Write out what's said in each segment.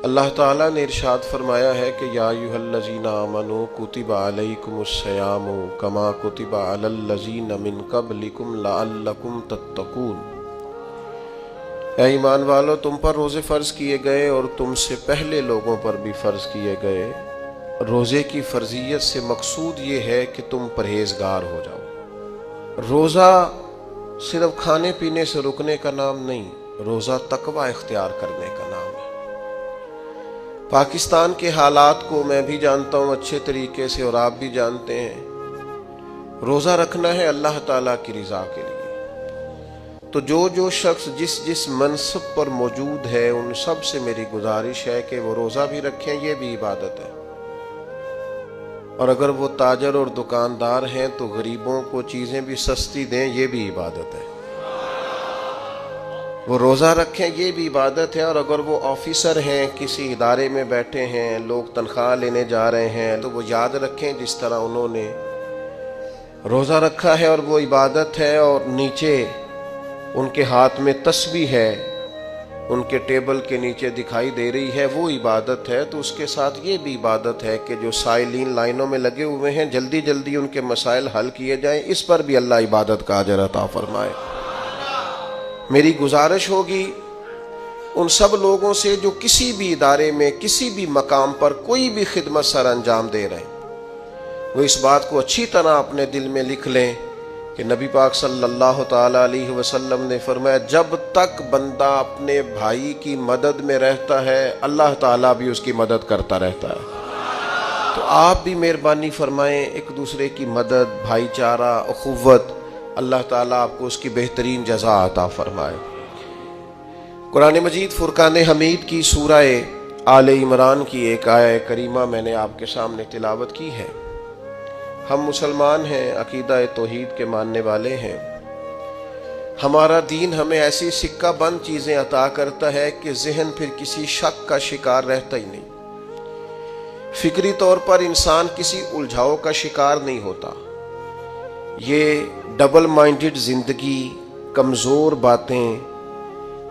اللہ تعالیٰ نے ارشاد فرمایا ہے کہ یا ایھا الذین آمنوا کتب علیکم الصیام کما کتب علی الذین من قبلکم لعلکم تتقون۔ اے ایمان والو، تم پر روزے فرض کیے گئے اور تم سے پہلے لوگوں پر بھی فرض کیے گئے۔ روزے کی فرضیت سے مقصود یہ ہے کہ تم پرہیزگار ہو جاؤ۔ روزہ صرف کھانے پینے سے رکنے کا نام نہیں، روزہ تقوی اختیار کرنے کا نام ہے۔ پاکستان کے حالات کو میں بھی جانتا ہوں اچھے طریقے سے، اور آپ بھی جانتے ہیں۔ روزہ رکھنا ہے اللہ تعالیٰ کی رضا کے لیے۔ تو جو شخص جس منصب پر موجود ہے ان سب سے میری گزارش ہے کہ وہ روزہ بھی رکھیں، یہ بھی عبادت ہے۔ اور اگر وہ تاجر اور دکاندار ہیں تو غریبوں کو چیزیں بھی سستی دیں، یہ بھی عبادت ہے۔ وہ روزہ رکھیں، یہ بھی عبادت ہے۔ اور اگر وہ آفیسر ہیں، کسی ادارے میں بیٹھے ہیں، لوگ تنخواہ لینے جا رہے ہیں، تو وہ یاد رکھیں جس طرح انہوں نے روزہ رکھا ہے اور وہ عبادت ہے۔ اور نیچے ان کے ہاتھ میں تسبیح ہے، ان کے ٹیبل کے نیچے دکھائی دے رہی ہے، وہ عبادت ہے۔ تو اس کے ساتھ یہ بھی عبادت ہے کہ جو سائلین لائنوں میں لگے ہوئے ہیں، جلدی جلدی ان کے مسائل حل کیے جائیں، اس پر بھی اللہ عبادت کا اجر عطا فرمائے۔ میری گزارش ہوگی ان سب لوگوں سے جو کسی بھی ادارے میں، کسی بھی مقام پر کوئی بھی خدمت سر انجام دے رہے ہیں، وہ اس بات کو اچھی طرح اپنے دل میں لکھ لیں کہ نبی پاک صلی اللہ تعالی علیہ وسلم نے فرمایا جب تک بندہ اپنے بھائی کی مدد میں رہتا ہے، اللہ تعالیٰ بھی اس کی مدد کرتا رہتا ہے۔ تو آپ بھی مہربانی فرمائیں، ایک دوسرے کی مدد، بھائی چارہ، اخوت، اللہ تعالیٰ آپ کو اس کی بہترین جزا عطا فرمائے۔ قرآن مجید فرقان حمید کی سورہ آل عمران کی ایک آیہ کریمہ میں نے آپ کے سامنے تلاوت کی ہے۔ ہم مسلمان ہیں، عقیدہ توحید کے ماننے والے ہیں۔ ہمارا دین ہمیں ایسی سکہ بند چیزیں عطا کرتا ہے کہ ذہن پھر کسی شک کا شکار رہتا ہی نہیں۔ فکری طور پر انسان کسی الجھاؤ کا شکار نہیں ہوتا۔ یہ ڈبل مائنڈڈ زندگی، کمزور باتیں،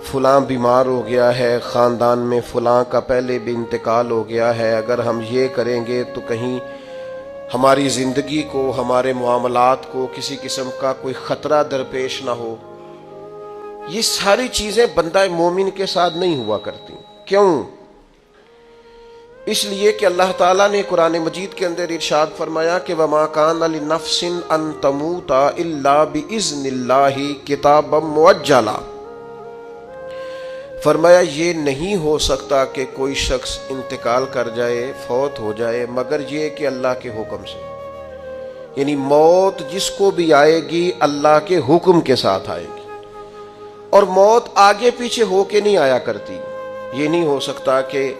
فلاں بیمار ہو گیا ہے، خاندان میں فلاں کا پہلے بھی انتقال ہو گیا ہے، اگر ہم یہ کریں گے تو کہیں ہماری زندگی کو، ہمارے معاملات کو کسی قسم کا کوئی خطرہ درپیش نہ ہو۔ یہ ساری چیزیں بندہ مومن کے ساتھ نہیں ہوا کرتی۔ کیوں؟ اس لیے کہ اللہ تعالیٰ نے قرآن مجید کے اندر ارشاد فرمایا کہ وَمَا كَانَ لِنَفْسٍ أَن تَمُوتَ إِلَّا بِإِذْنِ اللَّهِ كِتَابًا مُؤَجَّلًا۔ فرمایا یہ نہیں ہو سکتا کہ کوئی شخص انتقال کر جائے، فوت ہو جائے، مگر یہ کہ اللہ کے حکم سے۔ یعنی موت جس کو بھی آئے گی اللہ کے حکم کے ساتھ آئے گی، اور موت آگے پیچھے ہو کے نہیں آیا کرتی۔ یہ نہیں ہو سکتا کہ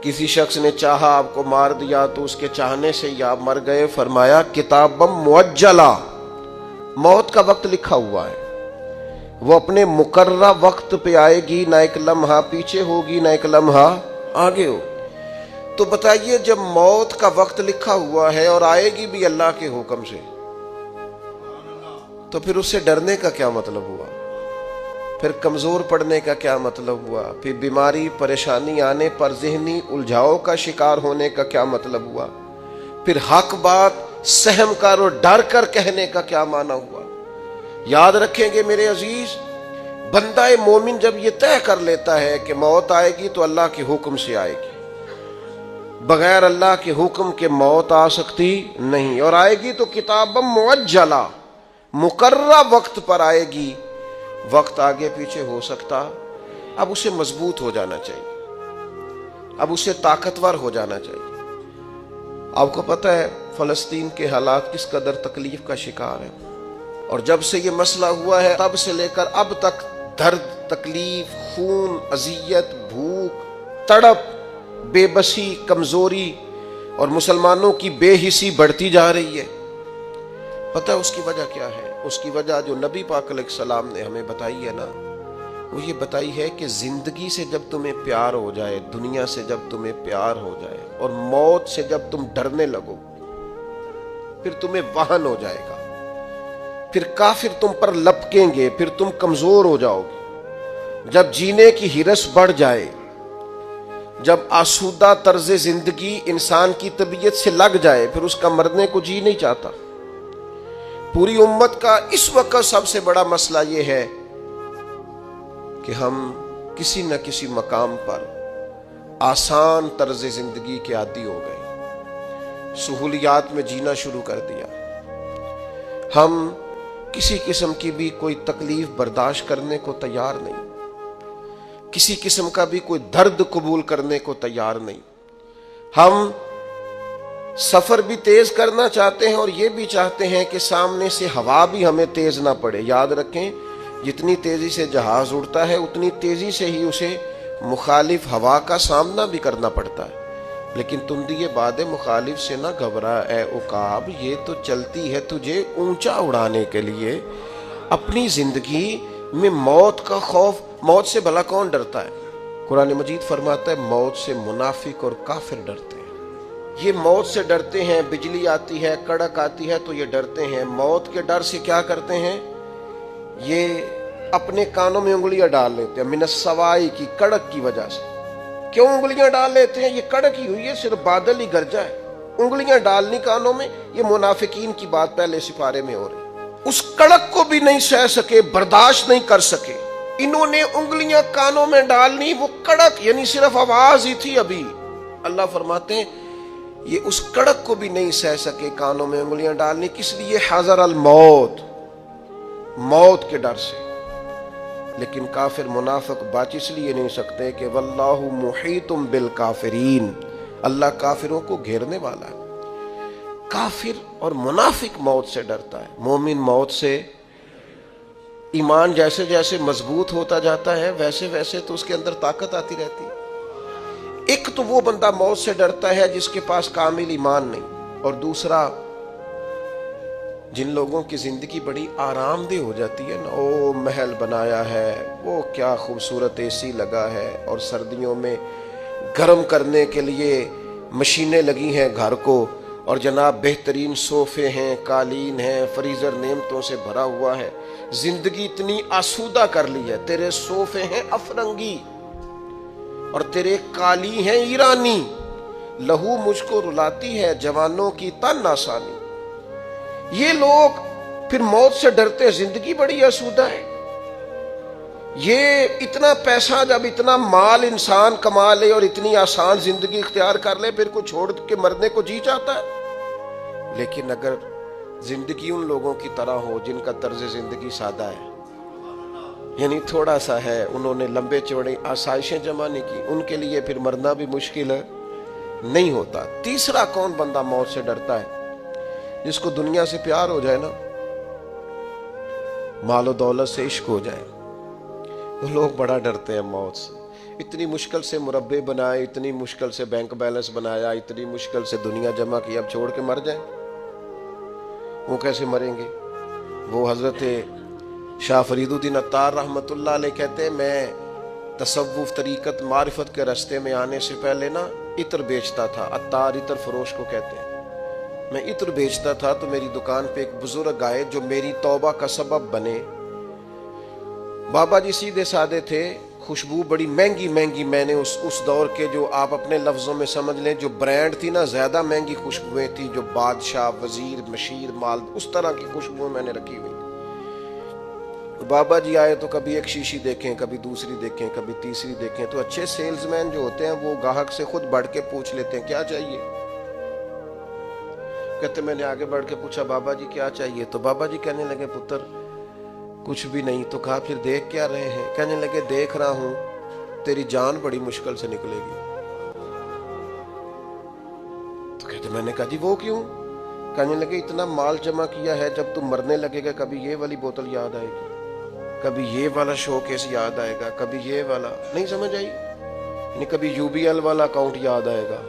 کسی شخص نے چاہا آپ کو مار دیا تو اس کے چاہنے سے ہی آپ مر گئے۔ فرمایا کتابًا مؤجلا، موت کا وقت لکھا ہوا ہے، وہ اپنے مقررہ وقت پہ آئے گی، نہ ایک لمحہ پیچھے ہوگی نہ ایک لمحہ آگے ہوگی۔ تو بتائیے جب موت کا وقت لکھا ہوا ہے اور آئے گی بھی اللہ کے حکم سے، تو پھر اس سے ڈرنے کا کیا مطلب ہوا؟ پھر کمزور پڑنے کا کیا مطلب ہوا؟ پھر بیماری پریشانی آنے پر ذہنی الجھاؤ کا شکار ہونے کا کیا مطلب ہوا؟ پھر حق بات سہم کر اور ڈر کر کہنے کا کیا معنی ہوا؟ یاد رکھیں گے میرے عزیز، بندہ مومن جب یہ طے کر لیتا ہے کہ موت آئے گی تو اللہ کے حکم سے آئے گی، بغیر اللہ کے حکم کے موت آ سکتی نہیں، اور آئے گی تو کتابًا مؤجلا، مقررہ وقت پر آئے گی۔ وقت آگے پیچھے ہو سکتا، اب اسے مضبوط ہو جانا چاہیے، اب اسے طاقتور ہو جانا چاہیے۔ آپ کو پتہ ہے فلسطین کے حالات کس قدر تکلیف کا شکار ہیں، اور جب سے یہ مسئلہ ہوا ہے تب سے لے کر اب تک درد، تکلیف، خون، اذیت، بھوک، تڑپ، بے بسی، کمزوری اور مسلمانوں کی بے حسی بڑھتی جا رہی ہے۔ پتہ اس کی وجہ کیا ہے؟ اس کی وجہ جو نبی پاک علیہ السلام نے ہمیں بتائی ہے نا، وہ یہ بتائی ہے کہ زندگی سے جب تمہیں پیار ہو جائے، دنیا سے جب تمہیں پیار ہو جائے، اور موت سے جب تم ڈرنے لگو، پھر تمہیں وہن ہو جائے گا، پھر کافر تم پر لپکیں گے، پھر تم کمزور ہو جاؤ گے۔ جب جینے کی ہرس بڑھ جائے جب آسودہ طرز زندگی انسان کی طبیعت سے لگ جائے پھر اس کا مرنے کو جی نہیں چاہتا۔ پوری امت کا اس وقت سب سے بڑا مسئلہ یہ ہے کہ ہم کسی نہ کسی مقام پر آسان طرز زندگی کے عادی ہو گئے، سہولیات میں جینا شروع کر دیا۔ ہم کسی قسم کی بھی کوئی تکلیف برداشت کرنے کو تیار نہیں، کسی قسم کا بھی کوئی درد قبول کرنے کو تیار نہیں۔ ہم سفر بھی تیز کرنا چاہتے ہیں اور یہ بھی چاہتے ہیں کہ سامنے سے ہوا بھی ہمیں تیز نہ پڑے۔ یاد رکھیں، جتنی تیزی سے جہاز اڑتا ہے اتنی تیزی سے ہی اسے مخالف ہوا کا سامنا بھی کرنا پڑتا ہے۔ لیکن تندی باد مخالف سے نہ گھبرا اے عقاب، یہ تو چلتی ہے تجھے اونچا اڑانے کے لیے۔ اپنی زندگی میں موت کا خوف، موت سے بھلا کون ڈرتا ہے؟ قرآن مجید فرماتا ہے موت سے منافق اور کافر ڈرتے ہیں۔ یہ موت سے ڈرتے ہیں، بجلی آتی ہے، کڑک آتی ہے تو یہ ڈرتے ہیں۔ موت کے ڈر سے کیا کرتے ہیں؟ یہ اپنے کانوں میں انگلیاں ڈال لیتے ہیں، من السوائی کی کڑک کی وجہ سے۔ کیوں انگلیاں ڈال لیتے ہیں؟ یہ کڑک ہی ہوئی ہے، صرف بادل ہی گرجا ہے، انگلیاں ڈالنی کانوں میں۔ یہ منافقین کی بات پہلے سپارے میں ہو رہی۔ اس کڑک کو بھی نہیں سہ سکے، برداشت نہیں کر سکے، انہوں نے انگلیاں کانوں میں ڈالنی، وہ کڑک یعنی صرف آواز ہی تھی ابھی۔ اللہ فرماتے ہیں یہ اس کڑک کو بھی نہیں سہ سکے کانوں میں انگلیاں ڈالنی، کس لیے؟ حذر الموت، موت کے ڈر سے۔ لیکن کافر منافق بچ اس لیے نہیں سکتے کہ واللہ محیط بالکافرین، اللہ کافروں کو گھیرنے والا ہے۔ کافر اور منافق موت سے ڈرتا ہے، مومن موت سے، ایمان جیسے جیسے مضبوط ہوتا جاتا ہے ویسے ویسے تو اس کے اندر طاقت آتی رہتی ہے۔ ایک تو وہ بندہ موت سے ڈرتا ہے جس کے پاس کامل ایمان نہیں، اور دوسرا جن لوگوں کی زندگی بڑی آرام دہ ہو جاتی ہے نا، او محل بنایا ہے، وہ کیا خوبصورت اے سی لگا ہے، اور سردیوں میں گرم کرنے کے لیے مشینیں لگی ہیں گھر کو، اور جناب بہترین صوفے ہیں، قالین ہیں، فریزر نعمتوں سے بھرا ہوا ہے، زندگی اتنی آسودہ کر لی ہے، تیرے صوفے ہیں افرنگی اور تیرے قالی ہیں ایرانی، لہو مجھ کو رلاتی ہے جوانوں کی تن آسانی۔ یہ لوگ پھر موت سے ڈرتے، زندگی بڑی آسودہ ہے۔ یہ اتنا پیسہ، جب اتنا مال انسان کما لے اور اتنی آسان زندگی اختیار کر لے، پھر کو چھوڑ کے مرنے کو جی چاہتا ہے۔ لیکن اگر زندگی ان لوگوں کی طرح ہو جن کا طرز زندگی سادہ ہے، یعنی تھوڑا سا ہے، انہوں نے لمبے چوڑے آسائشیں جمع نہیں کی، ان کے لیے پھر مرنا بھی مشکل ہے نہیں ہوتا۔ تیسرا کون بندہ موت سے ڈرتا ہے؟ جس کو دنیا سے پیار ہو جائے نا، مال و دولت سے عشق ہو جائے، وہ لوگ بڑا ڈرتے ہیں موت سے۔ اتنی مشکل سے مربع بنائے، اتنی مشکل سے بینک بیلنس بنایا، اتنی مشکل سے دنیا جمع کی، اب چھوڑ کے مر جائیں، وہ کیسے مریں گے؟ وہ حضرت شاہ فرید الدین عطار رحمۃ اللہ علیہ کہتے ہیں میں تصوف طریقت معرفت کے راستے میں آنے سے پہلے نا عطر بیچتا تھا، عطار عطر فروش کو کہتے ہیں۔ میں عطر بیچتا تھا تو میری دکان پہ ایک بزرگ آئے جو میری توبہ کا سبب بنے۔ بابا جی سیدھے سادے تھے، خوشبو بڑی مہنگی مہنگی، میں نے اس دور کے جو آپ اپنے لفظوں میں سمجھ لیں جو برانڈ تھی نا، زیادہ مہنگی خوشبوئیں تھی، جو بادشاہ، وزیر، مشیر، مال، اس طرح کی خوشبوئیں میں نے رکھی ہوئی تھی۔ بابا جی آئے تو کبھی ایک شیشی دیکھیں، کبھی دوسری دیکھیں، کبھی تیسری دیکھیں، تو اچھے سیلز مین جو ہوتے ہیں وہ گاہک سے خود بڑھ کے پوچھ لیتے ہیں کیا چاہیے؟ کہتے میں نے آگے بڑھ کے پوچھا بابا جی کیا چاہیے؟ تو بابا جی کہنے لگے پتر کچھ بھی نہیں۔ تو کہا پھر دیکھ کیا رہے ہیں؟ کہنے لگے دیکھ رہا ہوں تیری جان بڑی مشکل سے نکلے گی۔ تو کہتے میں نے کہا جی وہ کیوں؟ کہنے لگے اتنا مال جمع کیا ہے، جب تم مرنے لگے گا کبھی یہ والی بوتل یاد آئے گی، کبھی یہ والا شو کیس یاد آئے گا، کبھی یہ والا، نہیں سمجھ آئی؟ یعنی کبھی یو بی ایل والا اکاؤنٹ یاد آئے گا،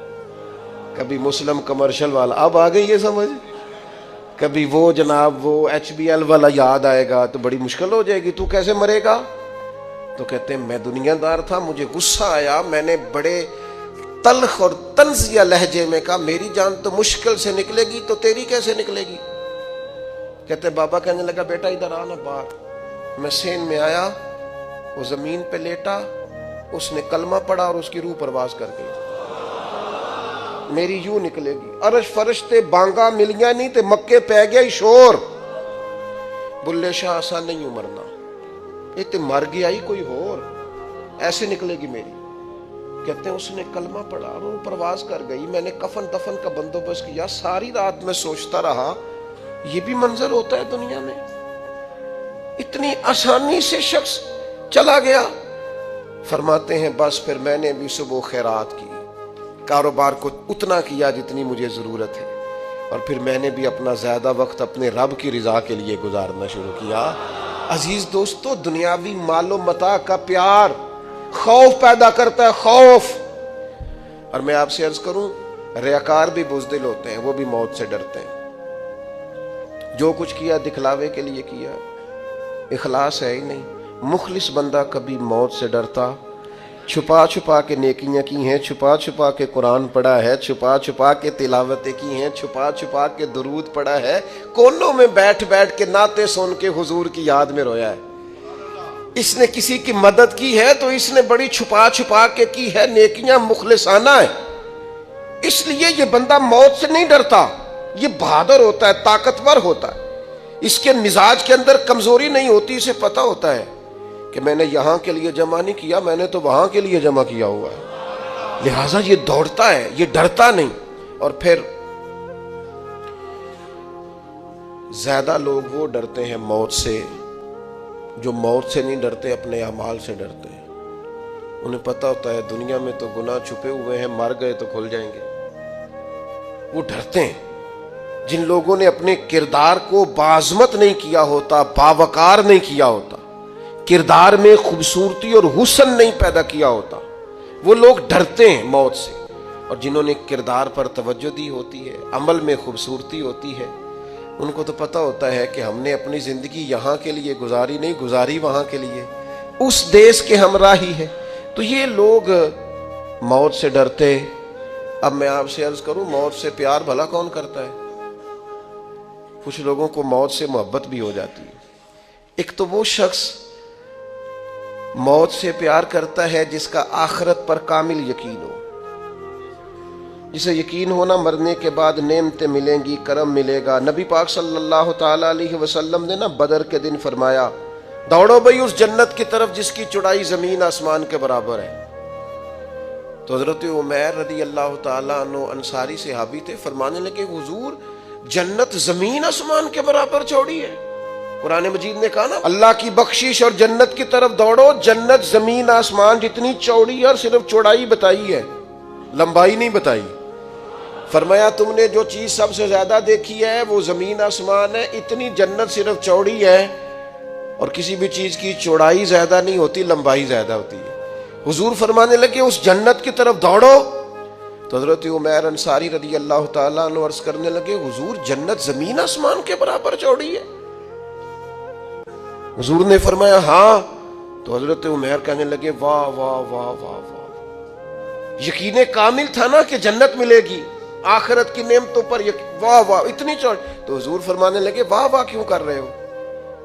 کبھی مسلم کمرشل والا، اب آ گئی یہ سمجھ، کبھی وہ جناب وہ ایچ بی ایل والا یاد آئے گا، تو بڑی مشکل ہو جائے گی، تو کیسے مرے گا؟ تو کہتے ہیں میں دنیا دار تھا، مجھے غصہ آیا، میں نے بڑے تلخ اور طنزیہ لہجے میں کہا میری جان تو مشکل سے نکلے گی تو تیری کیسے نکلے گی؟ کہتے بابا کہنے لگا بیٹا ادھر آنا باہر۔ میں سین میں آیا، وہ زمین پہ لیٹا، اس نے کلمہ پڑھا اور اس کی روح پرواز کر گئی. میری یوں نکلے گی عرش فرشتے بانگا ملیاں نہیں تے مکے پہ گیا شور. بلے شاہ آسان نہیں مرنا، یہ تے مر گیا ہی کوئی اور، ایسے نکلے گی میری. کہتے ہیں اس نے کلمہ پڑھا اور وہ پرواز کر گئی. میں نے کفن دفن کا بندوبست کیا، ساری رات میں سوچتا رہا یہ بھی منظر ہوتا ہے دنیا میں، اتنی آسانی سے شخص چلا گیا. فرماتے ہیں بس پھر میں نے بھی صبح خیرات کی، کاروبار کو اتنا کیا جتنی مجھے ضرورت ہے، اور پھر میں نے بھی اپنا زیادہ وقت اپنے رب کی رضا کے لیے گزارنا شروع کیا. عزیز دوستو، دنیاوی مال و متاع کا پیار خوف پیدا کرتا ہے، خوف. اور میں آپ سے عرض کروں، ریاکار بھی بزدل ہوتے ہیں، وہ بھی موت سے ڈرتے ہیں. جو کچھ کیا دکھلاوے کے لیے کیا، اخلاص ہے ہی نہیں. مخلص بندہ کبھی موت سے ڈرتا، چھپا چھپا کے نیکیاں کی ہیں، چھپا چھپا کے قرآن پڑھا ہے، چھپا چھپا کے تلاوتیں کی ہیں، چھپا چھپا کے درود پڑھا ہے، کونوں میں بیٹھ بیٹھ کے نعتیں سن کے حضور کی یاد میں رویا ہے. اس نے کسی کی مدد کی ہے تو اس نے بڑی چھپا چھپا کے کی ہے، نیکیاں مخلصانہ ہے. اس لیے یہ بندہ موت سے نہیں ڈرتا، یہ بہادر ہوتا ہے، طاقتور ہوتا ہے. اس کے مزاج کے اندر کمزوری نہیں ہوتی، اسے پتہ ہوتا ہے کہ میں نے یہاں کے لیے جمع نہیں کیا، میں نے تو وہاں کے لیے جمع کیا ہوا ہے. لہٰذا یہ دوڑتا ہے، یہ ڈرتا نہیں. اور پھر زیادہ لوگ وہ ڈرتے ہیں موت سے جو موت سے نہیں ڈرتے، اپنے اعمال سے ڈرتے ہیں. انہیں پتہ ہوتا ہے دنیا میں تو گناہ چھپے ہوئے ہیں، مر گئے تو کھل جائیں گے. وہ ڈرتے ہیں. جن لوگوں نے اپنے کردار کو باعظمت نہیں کیا ہوتا، باوقار نہیں کیا ہوتا، کردار میں خوبصورتی اور حسن نہیں پیدا کیا ہوتا، وہ لوگ ڈرتے ہیں موت سے. اور جنہوں نے کردار پر توجہ دی ہوتی ہے، عمل میں خوبصورتی ہوتی ہے، ان کو تو پتہ ہوتا ہے کہ ہم نے اپنی زندگی یہاں کے لیے گزاری نہیں، گزاری وہاں کے لیے، اس دیس کے ہمراہی ہے. تو یہ لوگ موت سے ڈرتے. اب میں آپ سے عرض کروں، موت سے پیار بھلا کون کرتا ہے؟ کچھ لوگوں کو موت سے محبت بھی ہو جاتی ہے. ایک تو وہ شخص موت سے پیار کرتا ہے جس کا آخرت پر کامل یقین ہو، جسے یقین ہونا مرنے کے بعد نعمتیں ملیں گی، کرم ملے گا. نبی پاک صلی اللہ تعالی علیہ وسلم نے بدر کے دن فرمایا، دوڑو بھئی اس جنت کی طرف جس کی چوڑائی زمین آسمان کے برابر ہے. تو حضرت عمیر رضی اللہ تعالیٰ عنہ انصاری صحابی تھے، فرمانے لگے حضور جنت زمین آسمان کے برابر چوڑی ہے. قرآن مجید نے کہا نا، اللہ کی بخشش اور جنت کی طرف دوڑو، جنت زمین آسمان جتنی چوڑی ہے، اور صرف چوڑائی بتائی ہے، لمبائی نہیں بتائی. فرمایا تم نے جو چیز سب سے زیادہ دیکھی ہے وہ زمین آسمان ہے، اتنی جنت صرف چوڑی ہے، اور کسی بھی چیز کی چوڑائی زیادہ نہیں ہوتی، لمبائی زیادہ ہوتی ہے. حضور فرمانے لگے اس جنت کی طرف دوڑو. تو حضرت عمیر انصاری رضی اللہ تعالیٰ عنہ عرض کرنے لگے حضور جنت زمین آسمان کے برابر چوڑی ہے؟ حضور نے فرمایا ہاں. تو حضرت عمیر کہنے لگے واہ واہ واہ واہ واہ، یقین کامل تھا نا کہ جنت ملے گی، آخرت کی نعمتوں پر واہ واہ اتنی چوڑی. تو حضور فرمانے لگے واہ واہ کیوں کر رہے ہو؟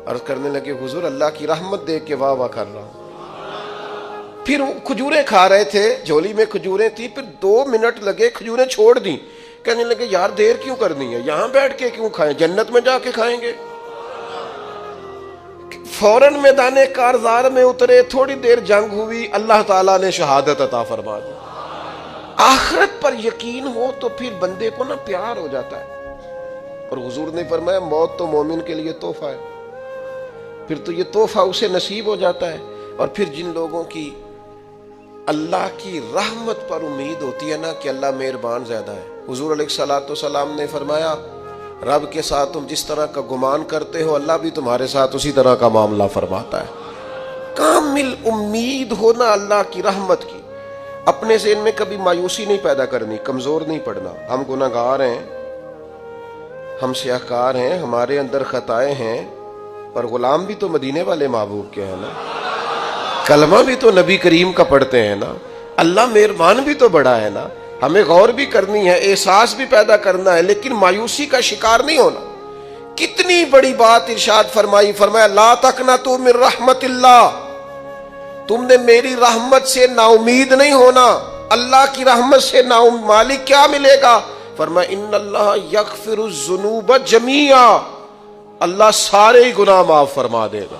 عرض کرنے لگے حضور اللہ کی رحمت دیکھ کے واہ واہ کر رہا ہوں. پھر کھجوریں کھا رہے تھے، جھولی میں کھجوریں تھی، پھر 2 منٹ لگے، کھجوریں چھوڑ دیں. کہنے لگے یار دیر کیوں کرنی ہے، یہاں بیٹھ کے کیوں کھائیں، جنت میں جا کے کھائیں گے. فوراً میدان کارزار میں اترے، تھوڑی دیر جنگ ہوئی، اللہ تعالیٰ نے شہادت عطا فرما دی. آخرت پر یقین ہو تو پھر بندے کو پیار ہو جاتا ہے. اور حضور نے فرمایا موت تو مومن کے لیے تحفہ ہے، پھر تو یہ تحفہ اسے نصیب ہو جاتا ہے. اور پھر جن لوگوں کی اللہ کی رحمت پر امید ہوتی ہے نا کہ اللہ مہربان زیادہ ہے، حضور علیہ الصلوۃ والسلام نے فرمایا رب کے ساتھ تم جس طرح کا گمان کرتے ہو اللہ بھی تمہارے ساتھ اسی طرح کا معاملہ فرماتا ہے. کامل امید ہونا اللہ کی رحمت کی. اپنے ذہن میں کبھی مایوسی نہیں پیدا کرنی، کمزور نہیں پڑنا. ہم گناہگار ہیں، ہم سیاہکار ہیں، ہمارے اندر خطائیں ہیں، پر غلام بھی تو مدینے والے محبوب کے ہیں نا، کلمہ بھی تو نبی کریم کا پڑھتے ہیں نا، اللہ مہربان بھی تو بڑا ہے نا. ہمیں غور بھی کرنی ہے، احساس بھی پیدا کرنا ہے، لیکن مایوسی کا شکار نہیں ہونا. کتنی بڑی بات ارشاد فرمائی، فرمایا لا تقنطوا من رحمت اللہ، تم نے میری رحمت سے نا امید نہیں ہونا. اللہ کی رحمت سے نا مالک کیا ملے گا؟ فرمایا ان اللہ یغفر الذنوب جمیعا، اللہ سارے ہی گناہ معاف فرما دے گا.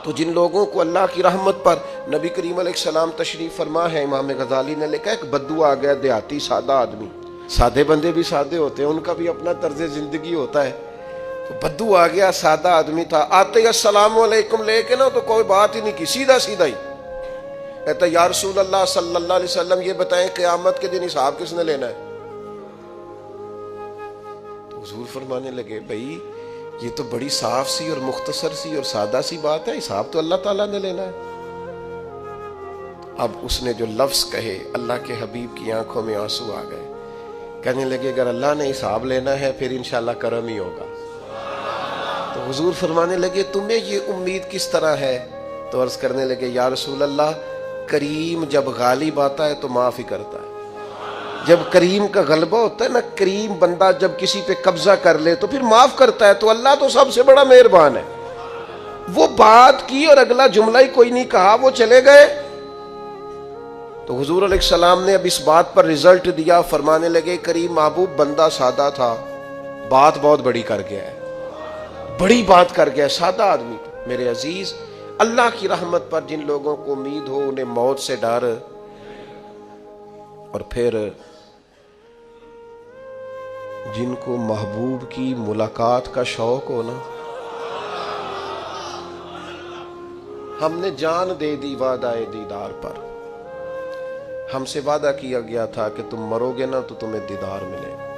تو جن لوگوں کو اللہ کی رحمت پر نبی کریم علیہ السلام تشریف فرما ہے، امام غزالی نے لکھا ایک بدو آ گیا، دیہاتی سادہ آدمی. سادے بندے بھی سادے ہوتے ہیں، ان کا بھی اپنا طرز زندگی ہوتا ہے. تو بدو آ گیا، سادہ آدمی تھا. آتے ہی السلام علیکم لے کے نا تو کوئی بات ہی نہیں کی، سیدھا سیدھا ہی کہتا یا رسول اللہ صلی اللہ علیہ وسلم یہ بتائیں قیامت کے دن حساب کس نے لینا ہے؟ تو حضور فرمانے لگے بھائی یہ تو بڑی صاف سی اور مختصر سی اور سادہ سی بات ہے، حساب تو اللہ تعالیٰ نے لینا ہے. اب اس نے جو لفظ کہے اللہ کے حبیب کی آنکھوں میں آنسو آ گئے. کہنے لگے اگر اللہ نے حساب لینا ہے پھر انشاءاللہ کرم ہی ہوگا. تو حضور فرمانے لگے تمہیں یہ امید کس طرح ہے؟ تو عرض کرنے لگے یا رسول اللہ کریم جب غالب آتا ہے تو معاف ہی کرتا ہے. جب کریم کا غلبہ ہوتا ہے نا، کریم بندہ جب کسی پہ قبضہ کر لے تو پھر معاف کرتا ہے. تو اللہ تو سب سے بڑا مہربان ہے. وہ بات کی اور اگلا جملہ ہی کوئی نہیں کہا، وہ چلے گئے. تو حضور علیہ السلام نے اب اس بات پر رزلٹ دیا. فرمانے لگے کریم محبوب بندہ سادہ تھا، بات بہت بڑی کر گیا ہے، بڑی بات کر گیا. سادہ آدمی تھا. میرے عزیز اللہ کی رحمت پر جن لوگوں کو امید ہو انہیں موت سے ڈر، اور پھر جن کو محبوب کی ملاقات کا شوق ہو نا، ہم نے جان دے دی وعدہ دیدار پر. ہم سے وعدہ کیا گیا تھا کہ تم مرو گے نا تو تمہیں دیدار ملے گا.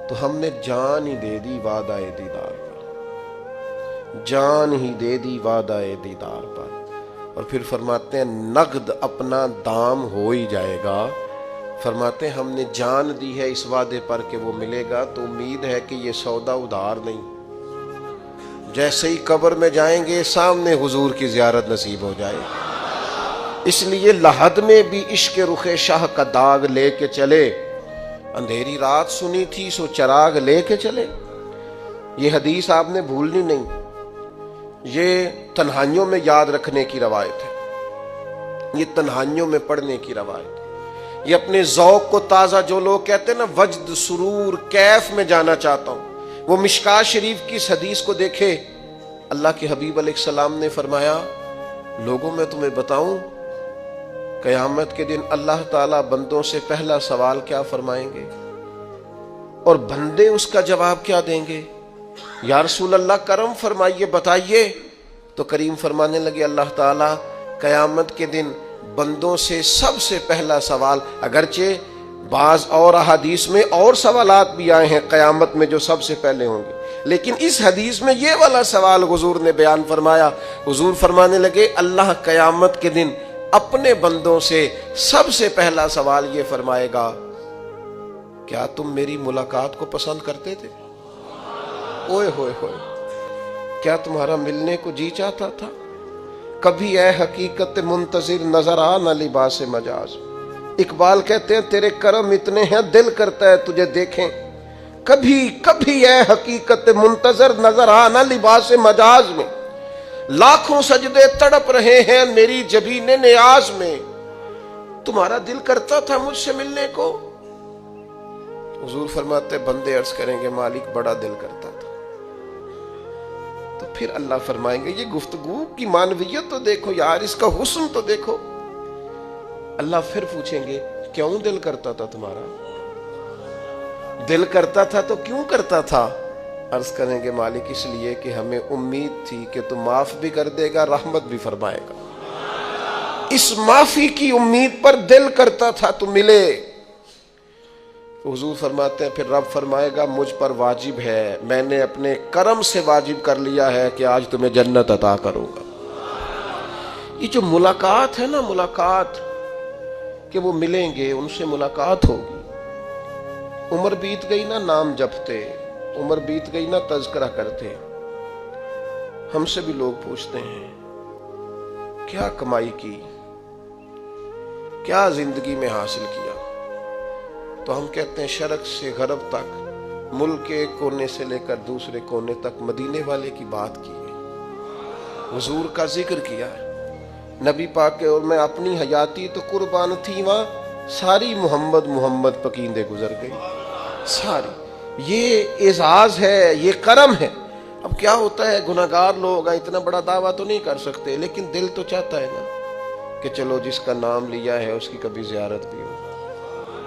تو ہم نے جان ہی دے دی وعدہ دیدار پر، جان ہی دے دی وعدہ دیدار پر. اور پھر فرماتے ہیں نقد اپنا دام ہو ہی جائے گا. فرماتے ہیں ہم نے جان دی ہے اس وعدے پر کہ وہ ملے گا، تو امید ہے کہ یہ سودا ادھار نہیں. جیسے ہی قبر میں جائیں گے سامنے حضور کی زیارت نصیب ہو جائے. اس لیے لحد میں بھی عشق رخ شاہ کا داغ لے کے چلے. اندھیری رات سنی تھی سو چراغ لے کے چلے. یہ حدیث آپ نے بھولنی نہیں. یہ تنہائیوں میں یاد رکھنے کی روایت ہے، یہ تنہائیوں میں پڑھنے کی روایت ہے. یہ اپنے ذوق کو تازہ، جو لوگ کہتے ہیں نا وجد سرور کیف میں جانا چاہتا ہوں، وہ مشکات شریف کی اس حدیث کو دیکھے. اللہ کے حبیب علیہ السلام نے فرمایا لوگوں میں تمہیں بتاؤں قیامت کے دن اللہ تعالیٰ بندوں سے پہلا سوال کیا فرمائیں گے اور بندے اس کا جواب کیا دیں گے؟ یا رسول اللہ کرم فرمائیے بتائیے. تو کریم فرمانے لگے اللہ تعالیٰ قیامت کے دن بندوں سے سب سے پہلا سوال، اگرچہ بعض اور احادیث میں اور سوالات بھی آئے ہیں قیامت میں جو سب سے پہلے ہوں گے، لیکن اس حدیث میں یہ والا سوال حضور نے بیان فرمایا. حضور فرمانے لگے اللہ قیامت کے دن اپنے بندوں سے سب سے پہلا سوال یہ فرمائے گا کیا تم میری ملاقات کو پسند کرتے تھے؟ اوئے ہوئے ہوئے، کیا تمہارا ملنے کو جی چاہتا تھا؟ کبھی اے حقیقت منتظر نظر آ نہ لباس مجاز. اقبال کہتے ہیں تیرے کرم اتنے ہیں دل کرتا ہے تجھے دیکھیں. کبھی کبھی اے حقیقت منتظر نظر آ نہ لباس مجاز میں. لاکھوں سجدے تڑپ رہے ہیں میری جبین نیاز میں. تمہارا دل کرتا تھا مجھ سے ملنے کو؟ حضور فرماتے بندے عرض کریں گے مالک بڑا دل کرتا تھا. تو پھر اللہ فرمائیں گے یہ گفتگو کی معنویت تو دیکھو یار، اس کا حسن تو دیکھو. اللہ پھر پوچھیں گے کیوں دل کرتا تھا تمہارا؟ دل کرتا تھا تو کیوں کرتا تھا؟ عرض کریں گے مالک اس لیے کہ ہمیں امید تھی کہ تم معاف بھی کر دے گا رحمت بھی فرمائے گا. اس معافی کی امید پر دل کرتا تھا تو ملے. حضور فرماتے ہیں پھر رب فرمائے گا مجھ پر واجب ہے، میں نے اپنے کرم سے واجب کر لیا ہے کہ آج تمہیں جنت عطا کروں گا. یہ جو ملاقات ہے نا، ملاقات کہ وہ ملیں گے، ان سے ملاقات ہوگی. عمر بیت گئی نا نام جپتے، عمر بیت گئی نا تذکرہ کرتے. ہم سے بھی لوگ پوچھتے ہیں کیا کمائی کی، کیا زندگی میں حاصل کیا؟ تو ہم کہتے ہیں شرق سے غرب تک، ملک کے کونے سے لے کر دوسرے کونے تک مدینے والے کی بات کی ہے، حضور کا ذکر کیا ہے. نبی پاک کے اور میں اپنی حیاتی تو قربان تھی وہاں ساری محمد محمد پکیندے گزر گئی ساری. یہ اعزاز ہے، یہ کرم ہے. اب کیا ہوتا ہے، گناہگار لوگ اتنا بڑا دعویٰ تو نہیں کر سکتے، لیکن دل تو چاہتا ہے نا کہ چلو جس کا نام لیا ہے اس کی کبھی زیارت بھی ہو،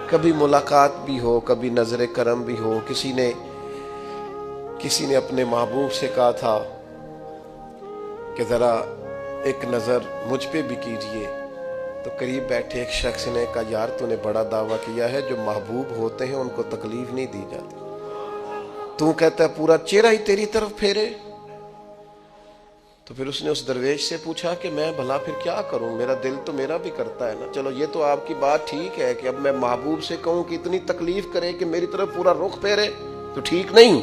کبھی ملاقات بھی ہو، کبھی نظر کرم بھی ہو. کسی نے اپنے محبوب سے کہا تھا کہ ذرا ایک نظر مجھ پہ بھی کیجئے، تو قریب بیٹھے ایک شخص نے کہا یار تو نے بڑا دعویٰ کیا ہے، جو محبوب ہوتے ہیں ان کو تکلیف نہیں دی جاتی، تو کہتا ہے پورا چہرہ ہی تیری طرف پھیرے. تو پھر اس نے اس درویش سے پوچھا کہ میں بھلا پھر کیا کروں، میرا دل تو میرا بھی کرتا ہے نا. چلو یہ تو آپ کی بات ٹھیک ہے کہ اب میں محبوب سے کہوں کہ اتنی تکلیف کرے کہ میری طرف پورا رخ پھیرے تو ٹھیک نہیں،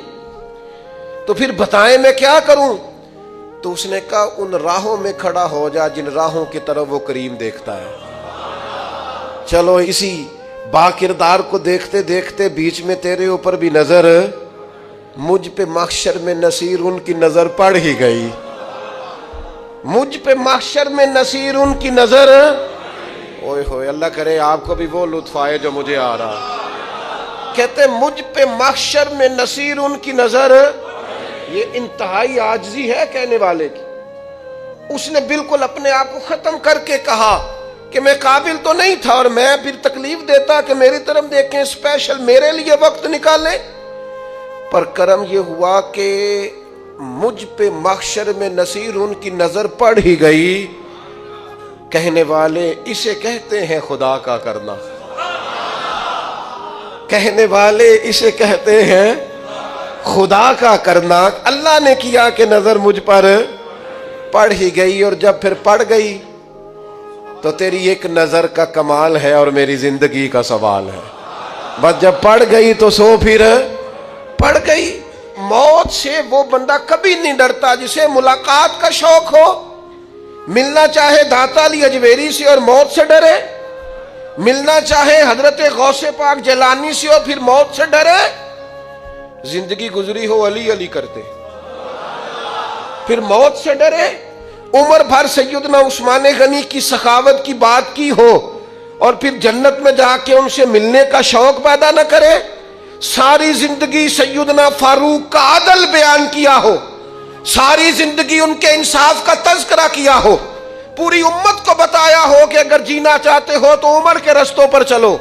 تو پھر بتائیں میں کیا کروں. تو اس نے کہا ان راہوں میں کھڑا ہو جا جن راہوں کی طرف وہ کریم دیکھتا ہے. چلو اسی با کردار کو دیکھتے دیکھتے بیچ میں تیرے اوپر بھی نظر، مجھ پہ محشر میں نصیر ان کی نظر پڑ ہی گئی. مجھ پہ محشر میں نصیر ان کی نظر، اوئے ہوئے اللہ کرے آپ کو بھی وہ لطف آئے جو مجھے آ رہا. کہتے مجھ پہ محشر میں نصیر ان کی نظر. یہ انتہائی عاجزی ہے کہنے والے کی. اس نے بالکل اپنے آپ کو ختم کر کے کہا کہ میں قابل تو نہیں تھا، اور میں پھر تکلیف دیتا کہ میری طرف دیکھیں، اسپیشل میرے لیے وقت نکالیں. پر کرم یہ ہوا کہ مجھ پہ محشر میں نصیر ان کی نظر پڑ ہی گئی. کہنے والے اسے کہتے ہیں خدا کا کرنا، کہنے والے اسے کہتے ہیں خدا کا کرنا. اللہ نے کیا کہ نظر مجھ پر پڑ ہی گئی، اور جب پھر پڑ گئی تو تیری ایک نظر کا کمال ہے اور میری زندگی کا سوال ہے. بس جب پڑ گئی تو سو پھر پڑ گئی. موت سے وہ بندہ کبھی نہیں ڈرتا جسے ملاقات کا شوق ہو. ملنا چاہے داتا علی اجویری سے اور موت سے ڈرے، ملنا چاہے حضرت غوث پاک جیلانی سے اور پھر موت سے ڈرے. زندگی گزری ہو علی علی کرتے پھر موت سے ڈرے. عمر بھر سیدنا عثمان غنی کی سخاوت کی بات کی ہو اور پھر جنت میں جا کے ان سے ملنے کا شوق پیدا نہ کرے. ساری زندگی سیدنا فاروق کا عدل بیان کیا ہو، ساری زندگی ان کے انصاف کا تذکرہ کیا ہو، پوری امت کو بتایا ہو کہ اگر جینا چاہتے ہو تو عمر کے رستوں پر چلو،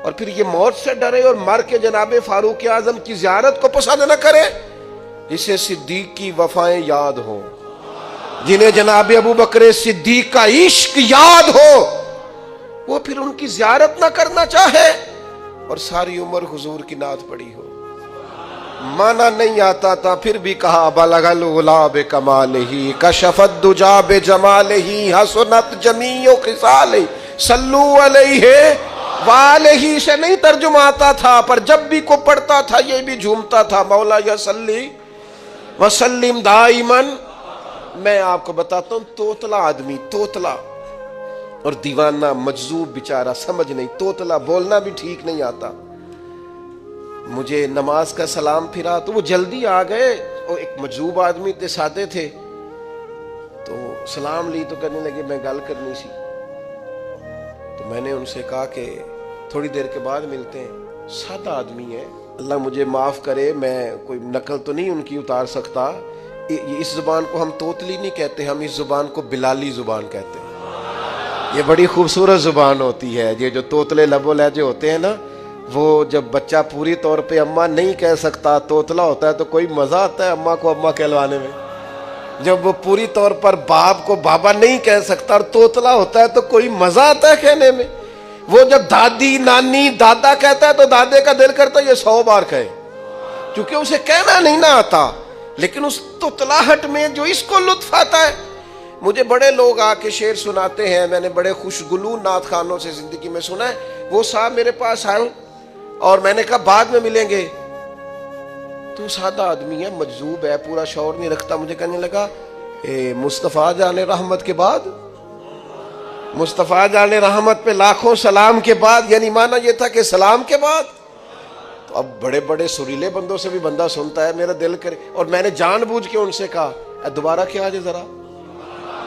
اور پھر یہ موت سے ڈرے اور مر کے جناب فاروق اعظم کی زیارت کو پسند نہ کرے. جسے صدیق کی وفائیں یاد ہو، جنہیں جناب ابو بکر صدیق کا عشق یاد ہو، وہ پھر ان کی زیارت نہ کرنا چاہے اور ساری عمر حضور کی نعت پڑھی ہو. مانا نہیں آتا تھا پھر بھی کہا بلغ العلا بکمالہ کشف الدجا بجمالہ حسنت جمیع خصالہ صلو علیہ والہ. سے نہیں ترجمہ آتا تھا، پر جب بھی کو پڑھتا تھا یہ بھی جھومتا تھا مولا یا صلی وسلم دائماً. میں آپ کو بتاتا ہوں توتلا آدمی، توتلا اور دیوانہ مجذوب بیچارہ، سمجھ نہیں، توتلا بولنا بھی ٹھیک نہیں آتا. مجھے نماز کا سلام پھرا تو وہ جلدی آ گئے، اور ایک مجذوب آدمی تھے، سادے تھے، تو سلام لی تو کہنے لگے میں گل کرنی سی. تو میں نے ان سے کہا کہ تھوڑی دیر کے بعد ملتے ہیں. سادہ آدمی ہے، اللہ مجھے معاف کرے، میں کوئی نقل تو نہیں ان کی اتار سکتا. اس زبان کو ہم توتلی نہیں کہتے، ہم اس زبان کو بلالی زبان کہتے ہیں. یہ بڑی خوبصورت زبان ہوتی ہے. یہ جو توتلے لب و لہجے ہوتے ہیں نا، وہ جب بچہ پوری طور پہ اماں نہیں کہہ سکتا، توتلا ہوتا ہے، تو کوئی مزہ آتا ہے اماں کو اماں کہلوانے میں. جب وہ پوری طور پر باپ کو بابا نہیں کہہ سکتا اور توتلا ہوتا ہے تو کوئی مزہ آتا ہے کہنے میں. وہ جب دادی نانی دادا کہتا ہے تو دادے کا دل کرتا ہے یہ 100 بار کہے، کیونکہ اسے کہنا نہیں نہ آتا. لیکن اس توتلاہٹ میں جو اس کو لطف آتا ہے. مجھے بڑے لوگ آ کے شعر سناتے ہیں، میں نے بڑے خوشگلو نعت خانوں سے زندگی میں سنا ہے. وہ صاحب میرے پاس آئے اور میں نے کہا بعد میں ملیں گے. تو سادہ آدمی ہے، مجذوب ہے، پورا شعور نہیں رکھتا. مجھے کہنے لگا مصطفیٰ جان رحمت کے بعد، مصطفیٰ جان رحمت پہ لاکھوں سلام کے بعد، یعنی معنی یہ تھا کہ سلام کے بعد. تو اب بڑے بڑے سریلے بندوں سے بھی بندہ سنتا ہے، میرا دل کرے. اور میں نے جان بوجھ کے ان سے کہا دوبارہ کیا جائے ذرا.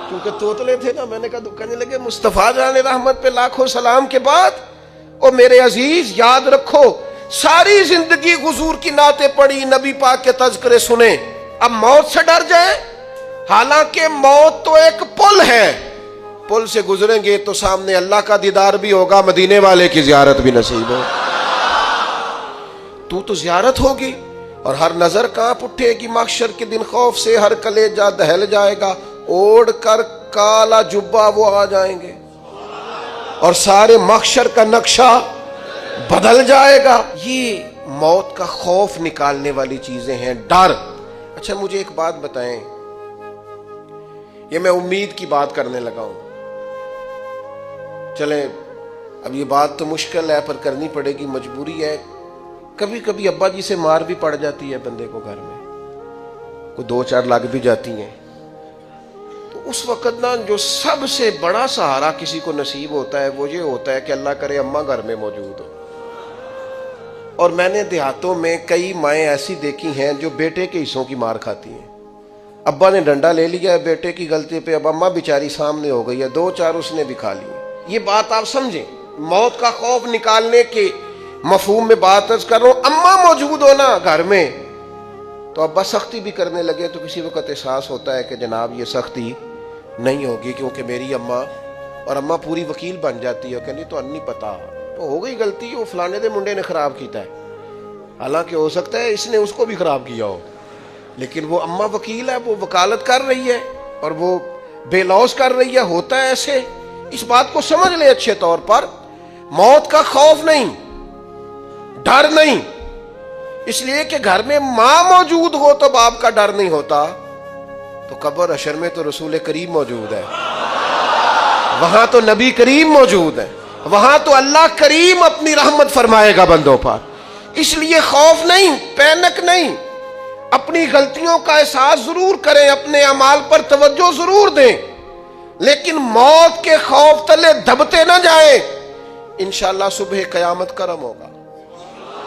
کیونکہ توتلے تھے نا. میں نے کہا تو کہنے لگے مصطفیٰ جان رحمت پہ لاکھوں سلام کے بعد او میرے عزیز یاد رکھو ساری زندگی حضور کی نعتیں پڑھی, نبی پاک کے تذکرے سنے, اب موت سے ڈر جائیں؟ حالانکہ موت تو ایک پل ہے, پل سے گزریں گے تو سامنے اللہ کا دیدار بھی ہوگا, مدینے والے کی زیارت بھی نصیب ہو. تو زیارت ہوگی اور ہر نظر کانپ اٹھے گی محشر کے دن خوف سے, ہر کلیجہ دہل جائے گا, اوڑھ کر کالا جبہ وہ آ جائیں گے اور سارے محشر کا نقشہ بدل جائے گا. یہ موت کا خوف نکالنے والی چیزیں ہیں, ڈر. اچھا مجھے ایک بات بتائیں, یہ میں امید کی بات کرنے لگا ہوں, چلیں اب یہ بات تو مشکل ہے پر کرنی پڑے گی, مجبوری ہے. کبھی کبھی ابا جی سے مار بھی پڑ جاتی ہے بندے کو, گھر میں کوئی 2-4 لگ بھی جاتی ہیں, تو اس وقت نا جو سب سے بڑا سہارا کسی کو نصیب ہوتا ہے وہ یہ ہوتا ہے کہ اللہ کرے اماں گھر میں موجود ہو. اور میں نے دیہاتوں میں کئی مائیں ایسی دیکھی ہیں جو بیٹے کے حصوں کی مار کھاتی ہیں. ابا نے ڈنڈا لے لیا ہے بیٹے کی غلطی پہ, اب اماں بیچاری سامنے ہو گئی ہے, 2-4 اس نے بھی کھا لی. یہ بات آپ سمجھیں, موت کا خوف نکالنے کے مفہوم میں بات عرض کر رہا ہوں. اماں موجود ہو نا گھر میں تو ابا سختی بھی کرنے لگے تو کسی وقت احساس ہوتا ہے کہ جناب یہ سختی نہیں ہوگی کیونکہ میری اماں, اور اماں پوری وکیل بن جاتی ہے, کہنی تو نہیں پتا تو ہو گئی غلطی, وہ فلانے دے منڈے نے خراب کیتا ہے, حالانکہ ہو سکتا ہے اس نے اس کو بھی خراب کیا ہو, لیکن وہ اماں وکیل ہے, وہ وکالت کر رہی ہے اور وہ بے لوث کر رہی ہے. ہوتا ہے ایسے, اس بات کو سمجھ لے اچھے طور پر. موت کا خوف نہیں, ڈر نہیں, اس لیے کہ گھر میں ماں موجود ہو تو باپ کا ڈر نہیں ہوتا. تو قبر حشر میں تو رسول کریم موجود ہے, وہاں تو نبی کریم موجود ہے, وہاں تو اللہ کریم اپنی رحمت فرمائے گا بندوں پر. اس لیے خوف نہیں, پینک نہیں, اپنی غلطیوں کا احساس ضرور کریں, اپنے اعمال پر توجہ ضرور دیں, لیکن موت کے خوف تلے دبتے نہ جائیں. انشاءاللہ صبح قیامت کرم ہوگا.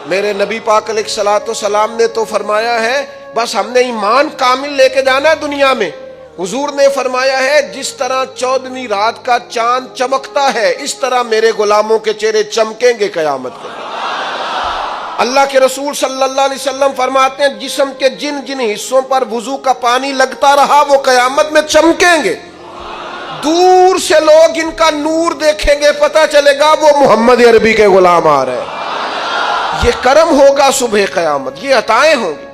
میرے نبی پاک علیہ الصلوۃ والسلام نے تو فرمایا ہے بس ہم نے ایمان کامل لے کے جانا ہے دنیا میں. حضور نے فرمایا ہے جس طرح 14ویں رات کا چاند چمکتا ہے اس طرح میرے غلاموں کے چہرے چمکیں گے قیامت کے. اللہ کے رسول صلی اللہ علیہ وسلم فرماتے ہیں جسم کے جن جن حصوں پر وضو کا پانی لگتا رہا وہ قیامت میں چمکیں گے. دور سے لوگ ان کا نور دیکھیں گے, پتہ چلے گا وہ محمد عربی کے غلام آ رہے ہیں. یہ کرم ہوگا صبح قیامت, یہ عطائیں ہوں گی.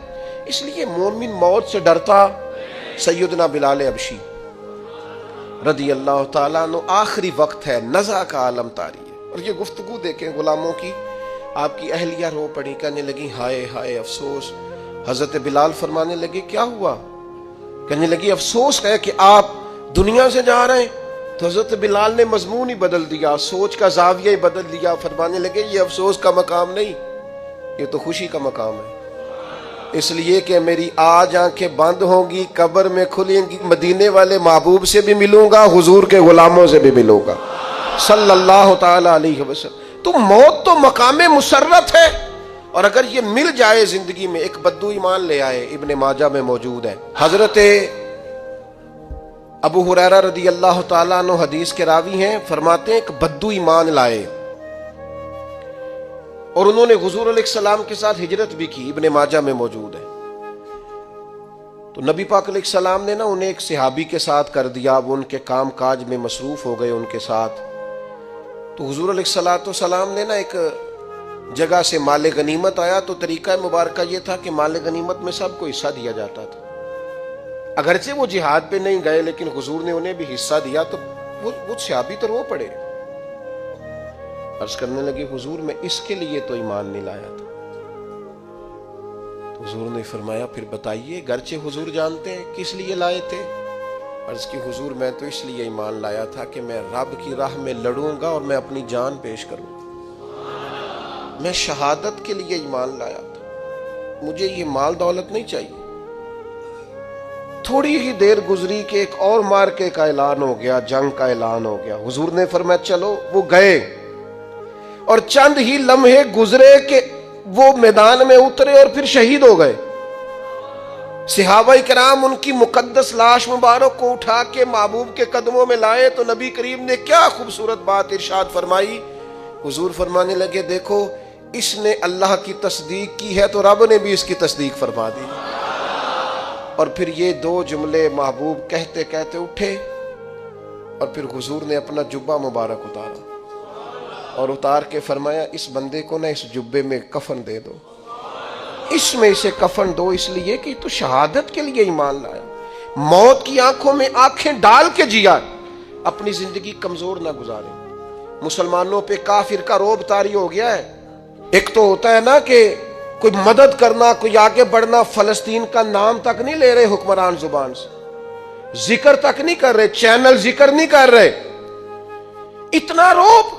اس لیے مومن موت سے ڈرتا. سیدنا بلال حبشی رضی اللہ تعالیٰ عنہ, آخری وقت ہے, نزع کا عالم طاری ہے, اور یہ گفتگو دیکھیں غلاموں کی. آپ کی اہلیہ رو پڑی, کہنے لگی ہائے ہائے افسوس. حضرت بلال فرمانے لگے کیا ہوا؟ کہنے لگی افسوس ہے کہ آپ دنیا سے جا رہے ہیں. تو حضرت بلال نے مضمون ہی بدل دیا, سوچ کا زاویہ ہی بدل دیا. فرمانے لگے یہ افسوس کا مقام نہیں, یہ تو خوشی کا مقام ہے. اس لیے کہ میری آج آنکھیں بند ہوں گی, قبر میں کھلیں گی, مدینے والے محبوب سے بھی ملوں گا, حضور کے غلاموں سے بھی ملوں گا صلی اللہ تعالی علیہ وسلم. تو موت تو مقام مسرت ہے, اور اگر یہ مل جائے زندگی میں. ایک بدو ایمان لے آئے, ابن ماجہ میں موجود ہے. حضرت ابو ہریرہ رضی اللہ تعالیٰ عنہ حدیث کے راوی ہیں, فرماتے ہیں ایک بدو ایمان لائے اور انہوں نے حضور علیہ السلام کے ساتھ ہجرت بھی کی. ابن ماجہ میں موجود ہے. تو نبی پاک علیہ السلام نے نا انہیں ایک صحابی کے ساتھ کر دیا, وہ ان کے کام کاج میں مصروف ہو گئے ان کے ساتھ. تو حضور علیہ السلام نے نا ایک جگہ سے مال غنیمت آیا, تو طریقہ مبارکہ یہ تھا کہ مال غنیمت میں سب کو حصہ دیا جاتا تھا. اگرچہ وہ جہاد پہ نہیں گئے لیکن حضور نے انہیں بھی حصہ دیا. تو وہ صحابی تو رو پڑے, عرض کرنے لگے حضور میں اس کے لیے تو ایمان نہیں لایا تھا. تو حضور نے فرمایا پھر بتائیے. گرچہ حضور جانتے ہیں کس لیے لائے تھے. عرض کی حضور میں تو اس لیے ایمان لایا تھا کہ میں رب کی راہ میں لڑوں گا اور میں اپنی جان پیش کروں گا. میں شہادت کے لیے ایمان لایا تھا, مجھے یہ مال دولت نہیں چاہیے. تھوڑی ہی دیر گزری کہ ایک اور مارکے کا اعلان ہو گیا, جنگ کا اعلان ہو گیا. حضور نے فرمایا چلو. وہ گئے اور چند ہی لمحے گزرے کہ وہ میدان میں اترے اور پھر شہید ہو گئے. صحابہ کرام ان کی مقدس لاش مبارک کو اٹھا کے محبوب کے قدموں میں لائے تو نبی کریم نے کیا خوبصورت بات ارشاد فرمائی. حضور فرمانے لگے دیکھو اس نے اللہ کی تصدیق کی ہے تو رب نے بھی اس کی تصدیق فرما دی. اور پھر یہ دو جملے محبوب کہتے کہتے اٹھے اور پھر حضور نے اپنا جبہ مبارک اتارا اور اتار کے فرمایا اس بندے کو نہ اس جبے میں کفن دے دو, اس میں اسے کفن دو, اس لیے کہ تو شہادت کے لیے ایمان لایا, موت کی آنکھوں میں آنکھیں ڈال کے جیا, اپنی زندگی کمزور نہ گزارے. مسلمانوں پہ کافر کا رعب طاری ہو گیا ہے. ایک تو ہوتا ہے نا کہ کوئی مدد کرنا, کوئی آگے بڑھنا, فلسطین کا نام تک نہیں لے رہے حکمران زبان سے, ذکر تک نہیں کر رہے, چینل ذکر نہیں کر رہے. اتنا رعب,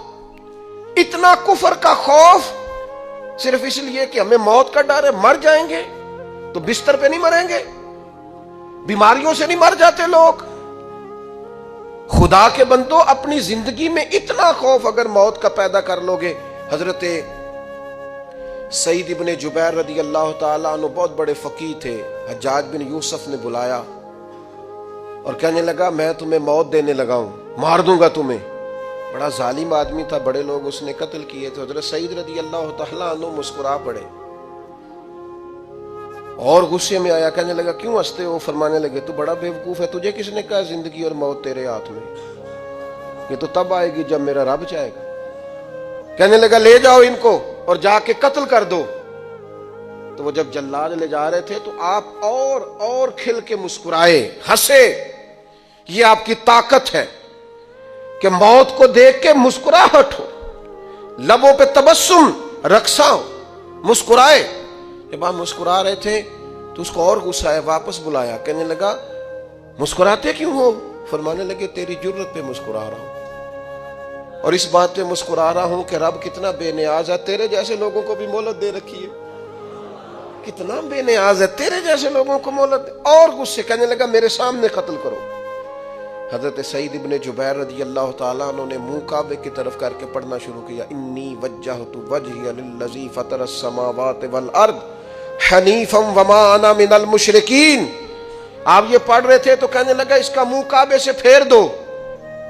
اتنا کفر کا خوف, صرف اس لیے کہ ہمیں موت کا ڈر ہے, مر جائیں گے تو بستر پہ نہیں مریں گے, بیماریوں سے نہیں مر جاتے لوگ. خدا کے بندو اپنی زندگی میں اتنا خوف اگر موت کا پیدا کر لو گے. حضرت سعید ابن جبیر رضی اللہ تعالیٰ عنہ بہت بڑے فقیہ تھے. حجاج بن یوسف نے بلایا اور کہنے لگا میں تمہیں موت دینے لگا ہوں, مار دوں گا تمہیں. بڑا ظالم آدمی تھا, بڑے لوگ اس نے قتل کیے تھے. حضرت سعید رضی اللہ تعالیٰ عنہ مسکرا پڑے اور غصے میں آیا, کہنے لگا کیوں ہنستے ہو؟ فرمانے لگے تو بڑا بیوقوف ہے, تجھے کس نے کہا زندگی اور موت تیرے ہاتھ میں, یہ تو تب آئے گی جب میرا رب چاہے گا. کہنے لگا لے جاؤ ان کو اور جا کے قتل کر دو. تو وہ جب جلاد لے جا رہے تھے تو آپ اور کھل کے مسکرائے, ہنسے. یہ آپ کی طاقت ہے کہ موت کو دیکھ کے مسکراہٹ ہو, لبوں پہ تبسم, رقصہ ہو, مسکرائے. جب آپ مسکرا رہے تھے تو اس کو اور غصہ ہے, واپس بلایا. کہنے لگا مسکراتے کیوں ہو؟ فرمانے لگے تیری جرت پہ مسکرا رہا ہوں, اور اس بات پہ مسکرا رہا ہوں کہ رب کتنا بے نیاز ہے, تیرے جیسے لوگوں کو بھی مہلت دے رکھی ہے. کتنا بے نیاز ہے, تیرے جیسے لوگوں کو مہلت دے. اور غصے, کہنے لگا میرے سامنے قتل کرو. حضرت سعید ابن جبیر رضی اللہ تعالیٰ عنہ نے منہ کعبے کی طرف کر کے پڑھنا شروع کیا, انی وجہت وجہی للذی فطر السماوات والارض حنیفا وما انا من المشرکین. آپ یہ پڑھ رہے تھے تو کہنے لگا اس کا منہ کعبے سے پھیر دو.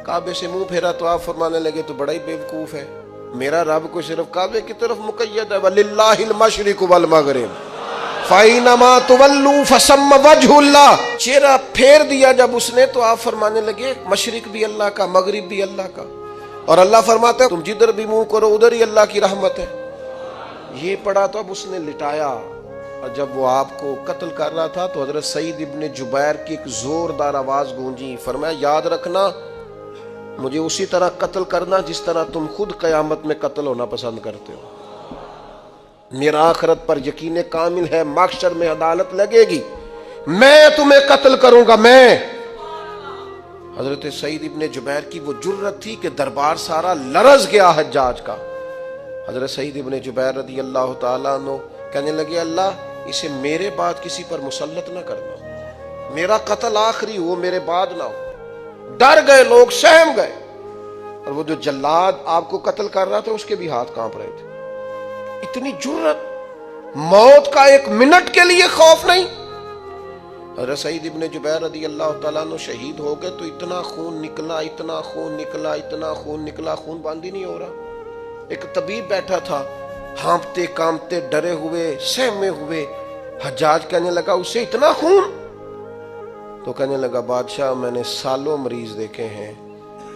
کعبے سے منہ پھیرا تو آپ فرمانے لگے تو بڑا ہی بیوقوف ہے, میرا رب کو صرف کعبے کی طرف مقید ہے, وَلِلَّهِ الْمَشْرِقُ وَالْمَغْرِبُ فَأَيْنَمَا تُوَلُّوا فَثَمَّ وَجْهُ اللَّهِ. چہرہ پھیر دیا جب اس نے تو آپ فرمانے لگے مشرق بھی اللہ کا, مغرب بھی اللہ کا, اور اللہ فرماتا ہے تم جدھر بھی منہ کرو ادھر ہی اللہ کی رحمت ہے. یہ پڑھا تو اب اس نے لٹایا, اور جب وہ آپ کو قتل کر رہا تھا تو حضرت سعید ابن جبیر کی ایک زوردار آواز گونجی. فرمایا یاد رکھنا مجھے اسی طرح قتل کرنا جس طرح تم خود قیامت میں قتل ہونا پسند کرتے ہو. میرا آخرت پر یقین کامل ہے, محشر میں عدالت لگے گی, میں تمہیں قتل کروں گا میں. حضرت سعید ابن جبیر کی وہ جرت تھی کہ دربار سارا لرز گیا حجاج کا. حضرت سعید ابن جبیر رضی اللہ تعالیٰ عنہ کہنے لگے اللہ اسے میرے بعد کسی پر مسلط نہ کرنا, میرا قتل آخری ہو, میرے بعد نہ ہو. ڈر گئے لوگ, سہم گئے. اور وہ جو جلاد آپ کو قتل کر رہا تھا اس کے بھی ہاتھ کانپ رہے تھے. اتنی جرت, موت کا ایک منٹ کے لیے خوف نہیں. حضرت سعید ابن جبیر رضی اللہ تعالیٰ عنہ شہید ہو گئے تو اتنا خون نکلا, اتنا خون نکلا, اتنا خون نکلا, خون بند ہی نہیں ہو رہا. ایک طبیب بیٹھا تھا, ہانپتے کامتے ڈرے ہوئے سہمے ہوئے. حجاج کہنے لگا اسے اتنا خون؟ تو کہنے لگا بادشاہ میں نے سالوں مریض دیکھے ہیں,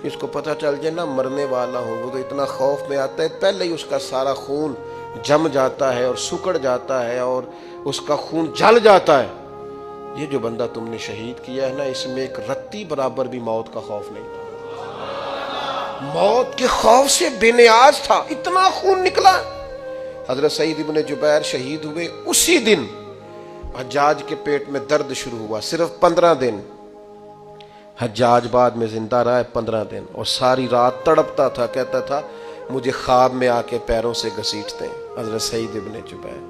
اس کو پتہ چل جائے نہ مرنے والا ہوں وہ تو اتنا خوف میں آتا ہے, پہلے ہی اس کا سارا خون جم جاتا ہے اور سکڑ جاتا ہے اور اس کا خون جل جاتا ہے. یہ جو بندہ تم نے شہید کیا ہے نا اس میں ایک رتی برابر بھی موت کا خوف نہیں تھا. موت کے خوف سے بے نیاز تھا, اتنا خون نکلا. حضرت سعید ابن جبیر شہید ہوئے اسی دن حجاج کے پیٹ میں درد شروع ہوا. صرف 15 دن حجاج بعد میں زندہ رہا ہے, 15 دن, اور ساری رات تڑپتا تھا, کہتا تھا مجھے خواب میں آ کے پیروں سے گھسیٹتے ہیں. حضرت سعید ابن جبیر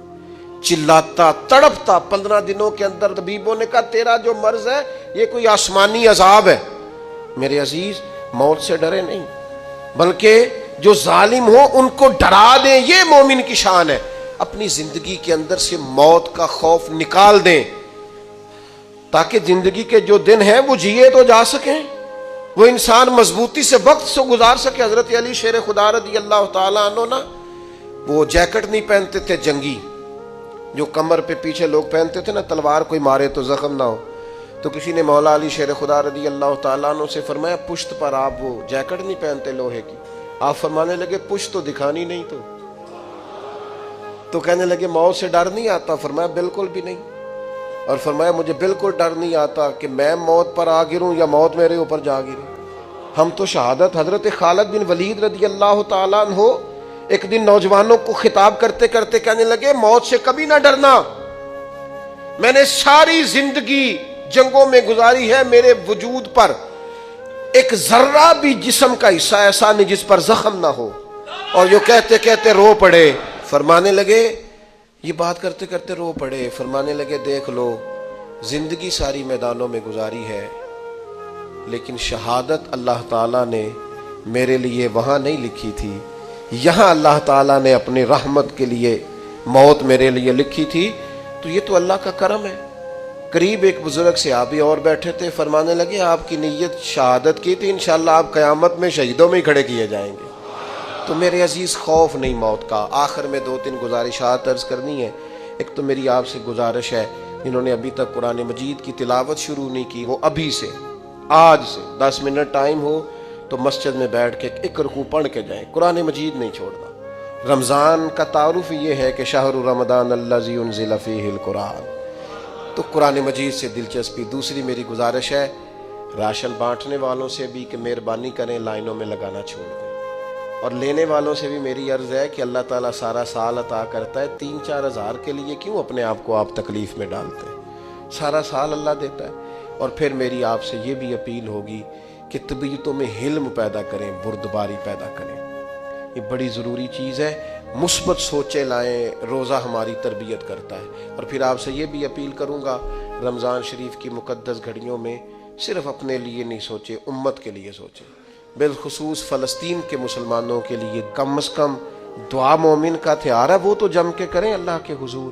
چلاتا تڑپتا 15 دنوں کے اندر. طبیبوں نے کہا تیرا جو مرض ہے یہ کوئی آسمانی عذاب ہے. میرے عزیز موت سے ڈرے نہیں بلکہ جو ظالم ہو ان کو ڈرا دیں, یہ مومن کی شان ہے. اپنی زندگی کے اندر سے موت کا خوف نکال دیں. تاکہ زندگی کے جو دن ہیں وہ جیے تو جا سکیں، وہ انسان مضبوطی سے وقت سے گزار سکے۔ حضرت علی شیر خدا رضی اللہ تعالیٰ عنہ نا وہ جیکٹ نہیں پہنتے تھے جنگی، جو کمر پہ پیچھے لوگ پہنتے تھے نا، تلوار کوئی مارے تو زخم نہ ہو۔ تو کسی نے مولا علی شیر خدا رضی اللہ تعالیٰ عنہ سے فرمایا پشت پر آپ وہ جیکٹ نہیں پہنتے لوہے کی؟ آپ فرمانے لگے پشت تو دکھانی نہیں تو کہنے لگے موت سے ڈر نہیں آتا؟ فرمایا بالکل بھی نہیں، اور فرمایا مجھے بالکل ڈر نہیں آتا کہ میں موت پر آ گروں یا موت میرے اوپر جا گرے۔ ہم تو شہادت، حضرت خالد بن ولید رضی اللہ تعالیٰ عنہ ایک دن نوجوانوں کو خطاب کرتے کرتے کہنے لگے موت سے کبھی نہ ڈرنا، میں نے ساری زندگی جنگوں میں گزاری ہے، میرے وجود پر ایک ذرہ بھی جسم کا حصہ ایسا نہیں جس پر زخم نہ ہو۔ اور جو کہتے کہتے رو پڑے، فرمانے لگے یہ بات کرتے کرتے رو پڑے، فرمانے لگے دیکھ لو زندگی ساری میدانوں میں گزاری ہے، لیکن شہادت اللہ تعالیٰ نے میرے لیے وہاں نہیں لکھی تھی، یہاں اللہ تعالیٰ نے اپنی رحمت کے لیے موت میرے لیے لکھی تھی۔ تو یہ تو اللہ کا کرم ہے۔ قریب ایک بزرگ سے آپ بھی اور بیٹھے تھے، فرمانے لگے آپ کی نیت شہادت کی تھی، انشاءاللہ آپ قیامت میں شہیدوں میں ہی کھڑے کیے جائیں گے۔ تو میرے عزیز خوف نہیں موت کا۔ آخر میں 2-3 گزارشات عرض کرنی ہے۔ ایک تو میری آپ سے گزارش ہے، جنہوں نے ابھی تک قرآن مجید کی تلاوت شروع نہیں کی، وہ ابھی سے آج سے 10 منٹ ٹائم ہو تو مسجد میں بیٹھ کے ایک رکوع پڑھ کے جائیں، قرآن مجید نہیں چھوڑنا۔ رمضان کا تعارف یہ ہے کہ شہر رمضان الذی انزل فیہ القرآن، تو قرآن مجید سے دلچسپی۔ دوسری میری گزارش ہے راشن بانٹنے والوں سے بھی کہ مہربانی کریں لائنوں میں لگانا چھوڑ دیں، اور لینے والوں سے بھی میری عرض ہے کہ اللہ تعالیٰ سارا سال عطا کرتا ہے، 3-4 ہزار کے لیے کیوں اپنے آپ کو آپ تکلیف میں ڈالتے ہیں؟ سارا سال اللہ دیتا ہے۔ اور پھر میری آپ سے یہ بھی اپیل ہوگی کہ طبیعتوں میں حلم پیدا کریں، بردباری پیدا کریں، یہ بڑی ضروری چیز ہے۔ مثبت سوچیں لائیں، روزہ ہماری تربیت کرتا ہے۔ اور پھر آپ سے یہ بھی اپیل کروں گا رمضان شریف کی مقدس گھڑیوں میں صرف اپنے لیے نہیں سوچیں، امت کے لیے سوچیں، بالخصوص فلسطین کے مسلمانوں کے لیے کم از کم دعا مومن کا ہتھیار ہے، وہ تو جم کے کریں اللہ کے حضور۔